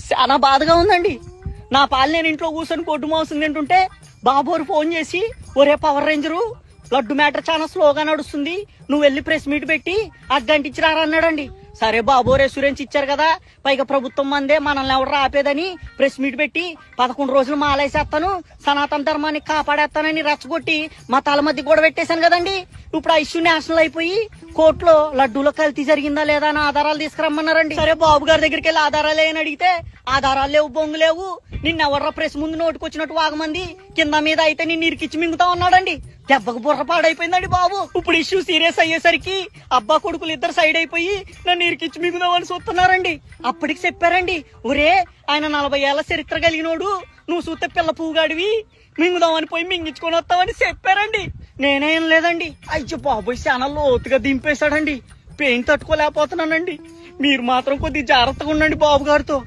చాలా బాధగా ఉందండి. నా పాలు నేను ఇంట్లో కూర్చొని కొట్టు మాంసం తింటుంటే బాబోరు ఫోన్ చేసి, ఒరే పవర్ రేంజరు లడ్డు మ్యాటర్ చాలా స్లోగా నడుస్తుంది, నువ్వు వెళ్ళి ప్రెస్ మీట్ పెట్టి అగ్గంటిచ్చి రారన్నాడండి. సరే బాబో రెస్యూరెన్స్ ఇచ్చారు కదా, పైగా ప్రభుత్వం మందే, మనల్ని ఎవరు ఆపేదని ప్రెస్ మీట్ పెట్టి 11 రోజులు మాలేసేస్తాను, సనాతన ధర్మాన్ని కాపాడేస్తానని రెచ్చగొట్టి మా తల మధ్య కూడా పెట్టేశాను కదండి. ఇప్పుడు ఆ ఇష్యూ నేషనల్ అయిపోయి కోర్టులో లడ్డూలో కల్తీ జరిగిందా లేదా అని ఆధారాలు తీసుకురమ్మన్నారండి. సరే బాబు గారి దగ్గరికి వెళ్ళి ఆధారాలు ఏమని అడిగితే, ఆధారాలు లేవు, బొంగు లేవు, నిన్నెవర్రా ప్రెస్ ముందు నోటుకొచ్చినట్టు వాగమంది, కింద మీద అయితే నిన్ను ఇరికిచ్చి మింగుతా ఉన్నాడండి. దెబ్బకు బుర్ర పాడైపోయిందండి బాబు. ఇప్పుడు ఇష్యూ సీరియస్ అయ్యేసరికి అబ్బా కొడుకులు ఇద్దరు సైడ్ అయిపోయి నన్ను ఇరికిచ్చి మింగుదామని చూస్తున్నారండి. అప్పటికి చెప్పారండి, ఒరే ఆయన 40 ఏళ్ల చరిత్ర కలిగినోడు, నువ్వు చూస్తే పిల్ల పువ్వుగాడివి, మింగుదామని పోయి మింగించుకొని వస్తామని చెప్పారండి. నేనేం లేదండి. అయ్యో బాబోయ్ చాలా లోతుగా దింపేశాడండి. పెయిన్ తట్టుకోలేకపోతున్నానండి. మీరు మాత్రం కొద్దిగా జాగ్రత్తగా ఉండండి బాబు గారితో.